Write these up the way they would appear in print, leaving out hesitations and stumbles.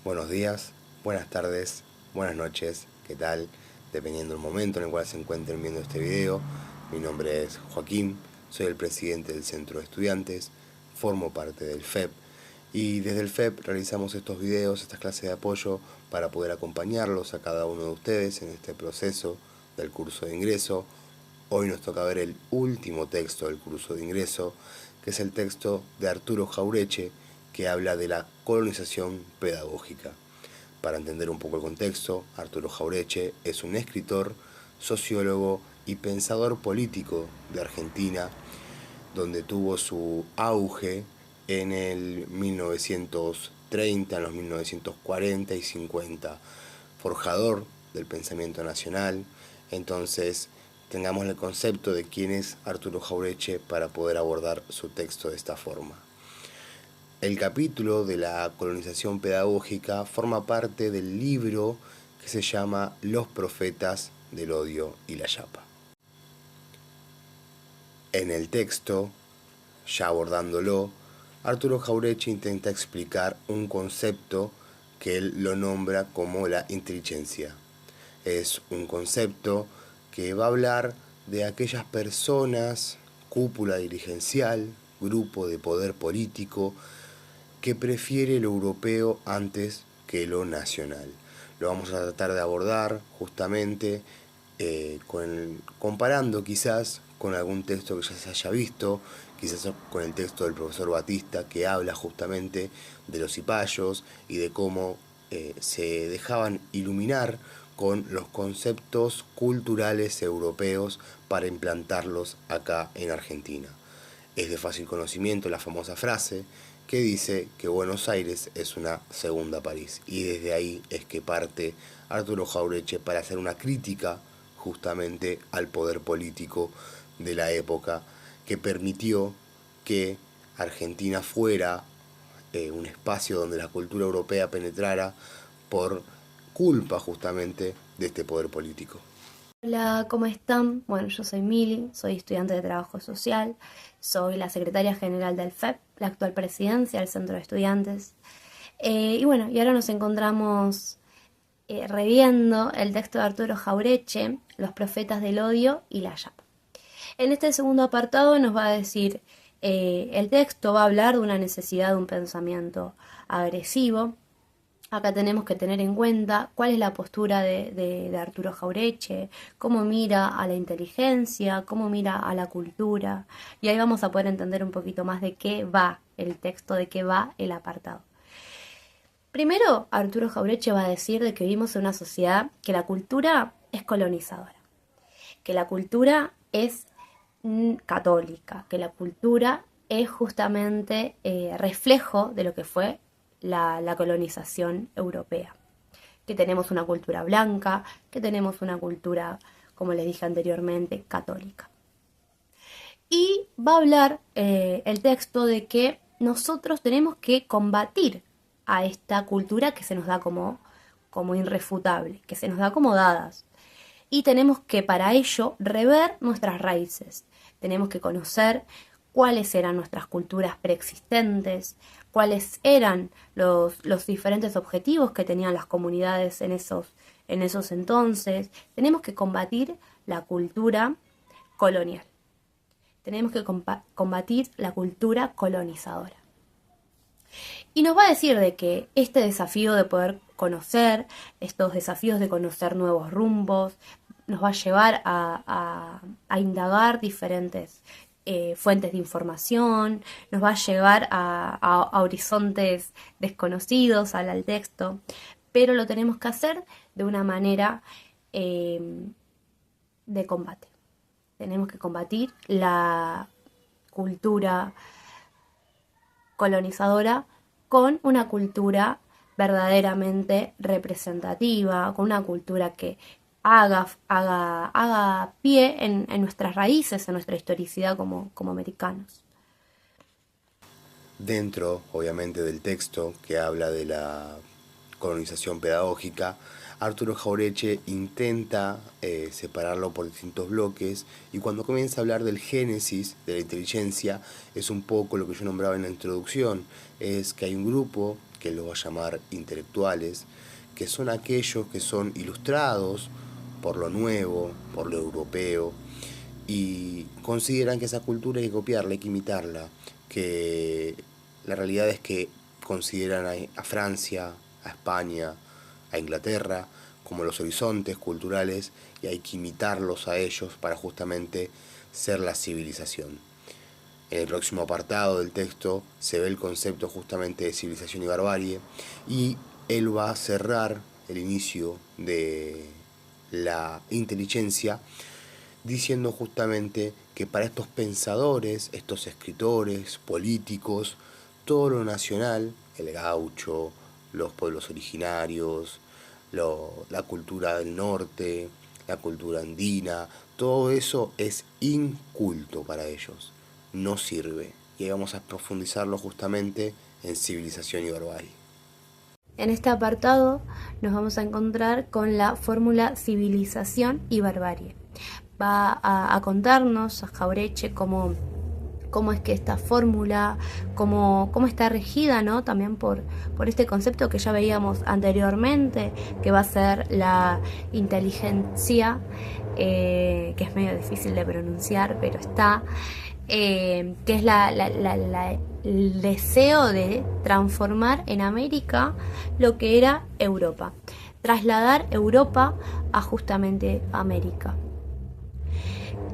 Buenos días, buenas tardes, buenas noches, ¿qué tal? Dependiendo del momento en el cual se encuentren viendo este video. Mi nombre es Joaquín, soy el presidente del Centro de Estudiantes, formo parte del FEP y desde el FEP realizamos estos videos, estas clases de apoyo para poder acompañarlos a cada uno de ustedes en este proceso del curso de ingreso. Hoy nos toca ver el último texto del curso de ingreso, que es el texto de Arturo Jauretche, que habla de la colonización pedagógica. Para entender un poco el contexto, Arturo Jauretche es un escritor, sociólogo y pensador político de Argentina, donde tuvo su auge en el 1930, en los 1940 y 50, forjador del pensamiento nacional. Entonces, tengamos el concepto de quién es Arturo Jauretche para poder abordar su texto de esta forma. El capítulo de la colonización pedagógica forma parte del libro que se llama Los profetas del odio y la chapa. En el texto, ya abordándolo, Arturo Jauretche intenta explicar un concepto que él lo nombra como la inteligencia. Es un concepto que va a hablar de aquellas personas, cúpula dirigencial, grupo de poder político, que prefiere lo europeo antes que lo nacional. Lo vamos a tratar de abordar justamente comparando quizás con algún texto que ya se haya visto, quizás con el texto del profesor Batista, que habla justamente de los cipayos y de cómo se dejaban iluminar con los conceptos culturales europeos para implantarlos acá en Argentina. Es de fácil conocimiento la famosa frase que dice que Buenos Aires es una segunda París, y desde ahí es que parte Arturo Jauretche para hacer una crítica justamente al poder político de la época, que permitió que Argentina fuera un espacio donde la cultura europea penetrara por culpa justamente de este poder político. Hola, ¿cómo están? Bueno, yo soy Mili, soy estudiante de trabajo social, soy la secretaria general del FEP, la actual presidencia del Centro de Estudiantes. Y bueno, y ahora nos encontramos reviendo el texto de Arturo Jauretche, Los profetas del odio y la llama. En este segundo apartado nos va a decir, el texto va a hablar de una necesidad de un pensamiento agresivo. Acá tenemos que tener en cuenta cuál es la postura de Arturo Jauretche, cómo mira a la inteligencia, cómo mira a la cultura, y ahí vamos a poder entender un poquito más de qué va el texto, de qué va el apartado. Primero, Arturo Jauretche va a decir de que vivimos en una sociedad que la cultura es colonizadora, que la cultura es católica, que la cultura es justamente reflejo de lo que fue la colonización europea. Que tenemos una cultura blanca, que tenemos una cultura, como les dije anteriormente, católica. Y va a hablar el texto de que nosotros tenemos que combatir a esta cultura que se nos da como irrefutable, que se nos da como dadas. Y tenemos que para ello rever nuestras raíces. Tenemos que conocer cuáles eran nuestras culturas preexistentes, cuáles eran los diferentes objetivos que tenían las comunidades en esos entonces. Tenemos que combatir la cultura colonial. Tenemos que combatir la cultura colonizadora. Y nos va a decir de que este desafío de poder conocer, estos desafíos de conocer nuevos rumbos, nos va a llevar a indagar diferentes fuentes de información, nos va a llevar a horizontes desconocidos al texto, pero lo tenemos que hacer de una manera de combate. Tenemos que combatir la cultura colonizadora con una cultura verdaderamente representativa, con una cultura que haga pie en nuestras raíces, en nuestra historicidad como americanos. Dentro, obviamente, del texto que habla de la colonización pedagógica, Arturo Jauretche intenta separarlo por distintos bloques, y cuando comienza a hablar del génesis de la inteligencia es un poco lo que yo nombraba en la introducción, es que hay un grupo que él los va a llamar intelectuales, que son aquellos que son ilustrados por lo nuevo, por lo europeo, y consideran que esa cultura hay que copiarla, hay que imitarla, que la realidad es que consideran a Francia, a España, a Inglaterra como los horizontes culturales y hay que imitarlos a ellos para justamente ser la civilización. En el próximo apartado del texto se ve el concepto justamente de civilización y barbarie y él va a cerrar el inicio de la inteligencia diciendo justamente que para estos pensadores, estos escritores, políticos, todo lo nacional, el gaucho, los pueblos originarios, la cultura del norte, la cultura andina, todo eso es inculto para ellos, no sirve. Y ahí vamos a profundizarlo justamente en civilización y barbarie. En este apartado nos vamos a encontrar con la fórmula civilización y barbarie. Va a contarnos a Jauretche cómo es que esta fórmula, cómo está regida, ¿no? También por este concepto que ya veíamos anteriormente, que va a ser la inteligencia, que es medio difícil de pronunciar, pero está, que es el deseo de transformar en América lo que era Europa, trasladar Europa a justamente América.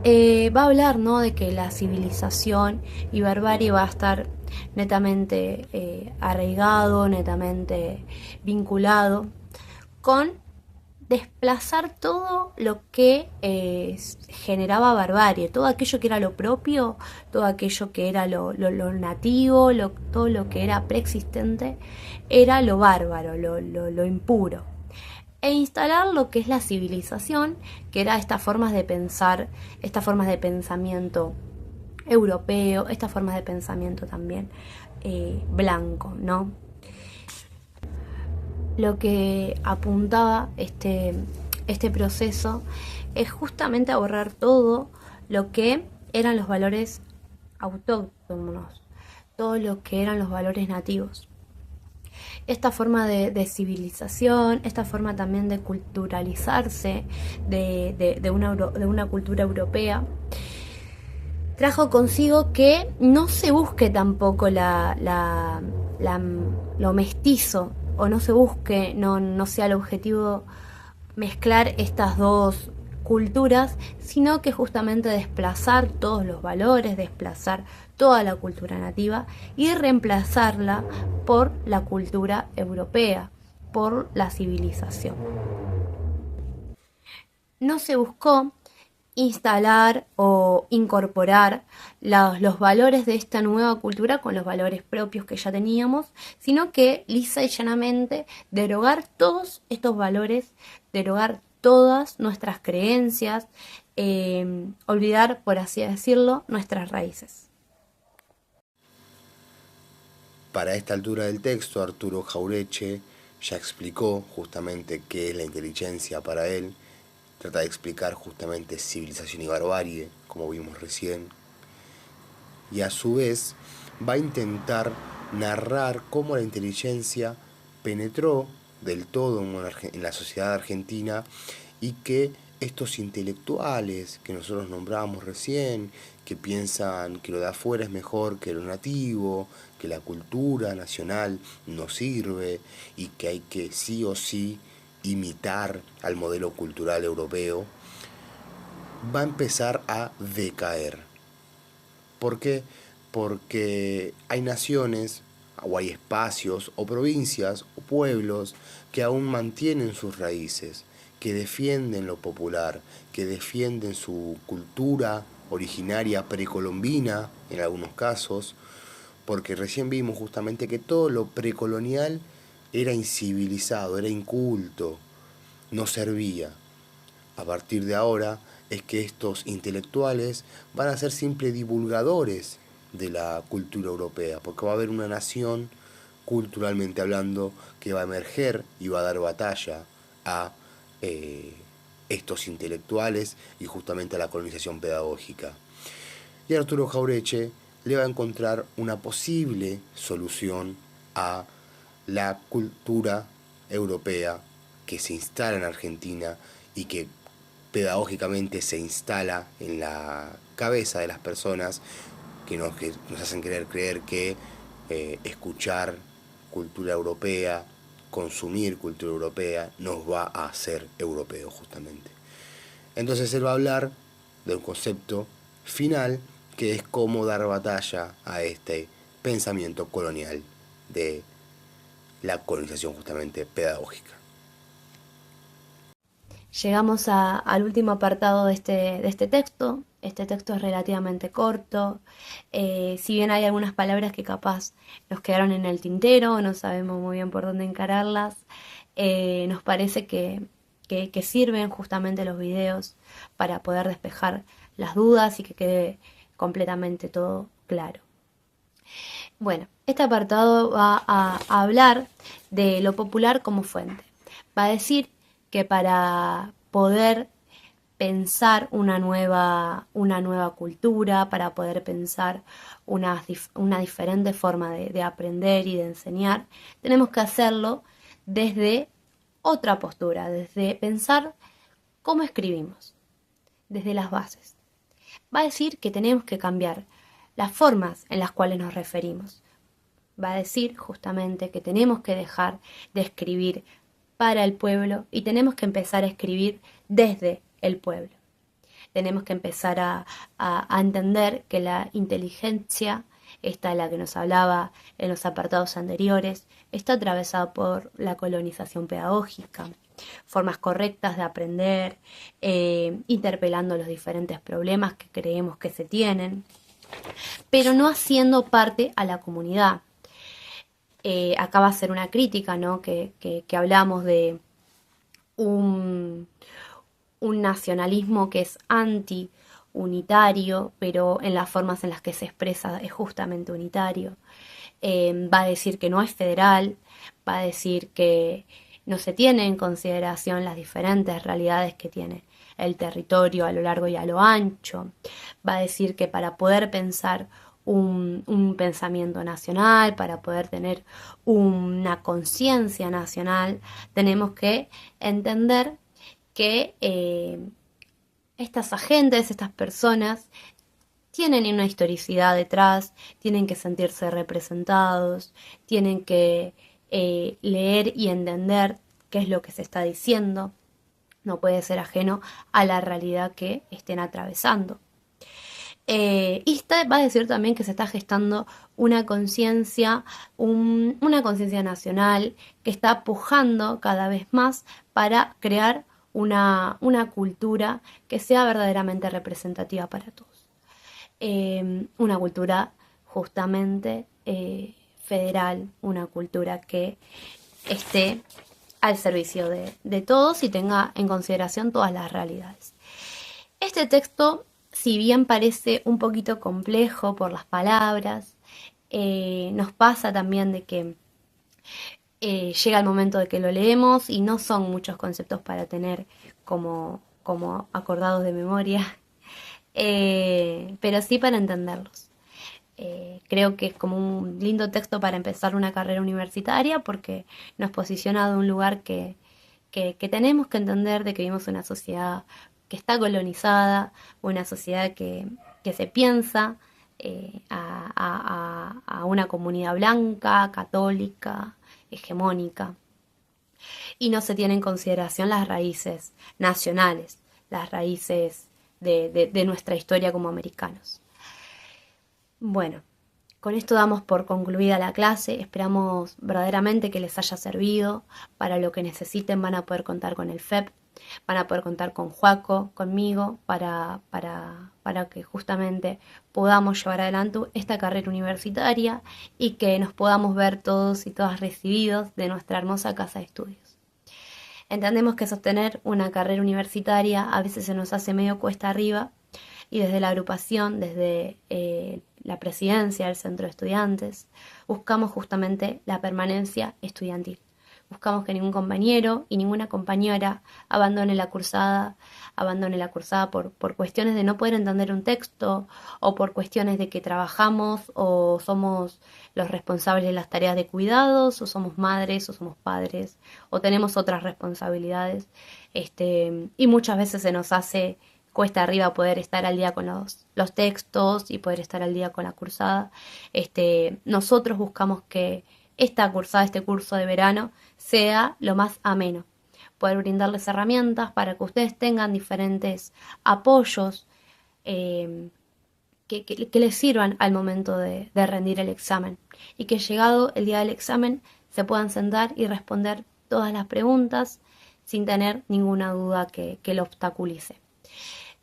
Va a hablar, ¿no?, de que la civilización y barbarie va a estar netamente arraigado, netamente vinculado con desplazar todo lo que generaba barbarie, todo aquello que era lo propio, todo aquello que era lo nativo, todo lo que era preexistente, era lo bárbaro, lo impuro. E instalar lo que es la civilización, que era estas formas de pensar, estas formas de pensamiento europeo, estas formas de pensamiento también blanco, ¿no? Lo que apuntaba este proceso es justamente a borrar todo lo que eran los valores autóctonos, todo lo que eran los valores nativos. Esta forma de civilización, esta forma también de culturalizarse de una cultura europea, trajo consigo que no se busque tampoco lo mestizo, o no se busque, no sea el objetivo mezclar estas dos culturas, sino que justamente desplazar todos los valores, desplazar toda la cultura nativa y reemplazarla por la cultura europea, por la civilización. No se buscó instalar o incorporar los valores de esta nueva cultura con los valores propios que ya teníamos, sino que lisa y llanamente derogar todos estos valores, derogar todas nuestras creencias, olvidar, por así decirlo, nuestras raíces. Para esta altura del texto, Arturo Jauretche ya explicó justamente qué es la inteligencia para él, trata de explicar justamente civilización y barbarie, como vimos recién, y a su vez va a intentar narrar cómo la inteligencia penetró del todo en la sociedad argentina y que estos intelectuales que nosotros nombramos recién, que piensan que lo de afuera es mejor que lo nativo, que la cultura nacional no sirve y que hay que sí o sí imitar al modelo cultural europeo, va a empezar a decaer. ¿Por qué? Porque hay naciones o hay espacios o provincias o pueblos que aún mantienen sus raíces, que defienden lo popular, que defienden su cultura originaria precolombina en algunos casos, porque recién vimos justamente que todo lo precolonial era incivilizado, era inculto, no servía. A partir de ahora es que estos intelectuales van a ser simples divulgadores de la cultura europea, porque va a haber una nación, culturalmente hablando, que va a emerger y va a dar batalla a estos intelectuales y justamente a la colonización pedagógica. Y Arturo Jauretche le va a encontrar una posible solución a la cultura europea que se instala en Argentina y que pedagógicamente se instala en la cabeza de las personas que nos hacen creer que escuchar cultura europea, consumir cultura europea, nos va a hacer europeos justamente. Entonces él va a hablar de un concepto final que es cómo dar batalla a este pensamiento colonial de la colonización justamente pedagógica. Llegamos al último apartado de este texto. Este texto es relativamente corto. Si bien hay algunas palabras que capaz nos quedaron en el tintero, no sabemos muy bien por dónde encararlas, nos parece que sirven justamente los videos para poder despejar las dudas y que quede completamente todo claro. Bueno, este apartado va a hablar de lo popular como fuente. Va a decir que para poder pensar una nueva cultura, para poder pensar una diferente forma de aprender y de enseñar, tenemos que hacerlo desde otra postura, desde pensar cómo escribimos, desde las bases. Va a decir que tenemos que cambiar las formas en las cuales nos referimos. Va a decir justamente que tenemos que dejar de escribir para el pueblo y tenemos que empezar a escribir desde el pueblo. Tenemos que empezar a entender que la inteligencia, esta de la que nos hablaba en los apartados anteriores, está atravesada por la colonización pedagógica, formas correctas de aprender, interpelando los diferentes problemas que creemos que se tienen, pero no haciendo parte a la comunidad. Acá va a ser una crítica, ¿no? Que hablamos de un nacionalismo que es anti-unitario, pero en las formas en las que se expresa es justamente unitario. Va a decir que no es federal, va a decir que no se tiene en consideración las diferentes realidades que tiene el territorio a lo largo y a lo ancho. Va a decir que para poder pensar un pensamiento nacional, para poder tener una conciencia nacional, tenemos que entender que estas agentes, estas personas, tienen una historicidad detrás, tienen que sentirse representados, tienen que leer y entender qué es lo que se está diciendo. No puede ser ajeno a la realidad que estén atravesando. Y va a decir también que se está gestando una conciencia nacional que está pujando cada vez más para crear una cultura que sea verdaderamente representativa para todos. Una cultura justamente federal, una cultura que esté al servicio de todos y tenga en consideración todas las realidades. Este texto, si bien parece un poquito complejo por las palabras, nos pasa también de que llega el momento de que lo leemos y no son muchos conceptos para tener como acordados de memoria, pero sí para entenderlos. Creo que es como un lindo texto para empezar una carrera universitaria porque nos posiciona de un lugar que tenemos que entender de que vivimos en una sociedad que está colonizada, una sociedad que se piensa a una comunidad blanca, católica, hegemónica, y no se tiene en consideración las raíces nacionales, las raíces de nuestra historia como americanos. Bueno, con esto damos por concluida la clase. Esperamos verdaderamente que les haya servido. Para lo que necesiten van a poder contar con el FEP, van a poder contar con Joaco, conmigo, para que justamente podamos llevar adelante esta carrera universitaria y que nos podamos ver todos y todas recibidos de nuestra hermosa casa de estudios. Entendemos que sostener una carrera universitaria a veces se nos hace medio cuesta arriba y desde la agrupación, desde la presidencia del centro de estudiantes, buscamos justamente la permanencia estudiantil. Buscamos que ningún compañero y ninguna compañera abandone la cursada por cuestiones de no poder entender un texto o por cuestiones de que trabajamos o somos los responsables de las tareas de cuidados o somos madres o somos padres o tenemos otras responsabilidades. Y muchas veces se nos hace cuesta arriba poder estar al día con los textos y poder estar al día con la cursada. Nosotros buscamos que esta cursada, este curso de verano, sea lo más ameno. Poder brindarles herramientas para que ustedes tengan diferentes apoyos que les sirvan al momento de rendir el examen. Y que llegado el día del examen se puedan sentar y responder todas las preguntas sin tener ninguna duda que lo obstaculice.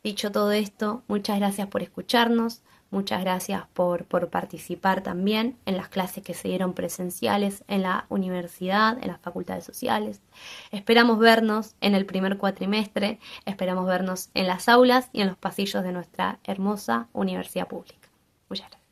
Dicho todo esto, muchas gracias por escucharnos, muchas gracias por participar también en las clases que se dieron presenciales en la universidad, en las facultades sociales. Esperamos vernos en el primer cuatrimestre, esperamos vernos en las aulas y en los pasillos de nuestra hermosa universidad pública. Muchas gracias.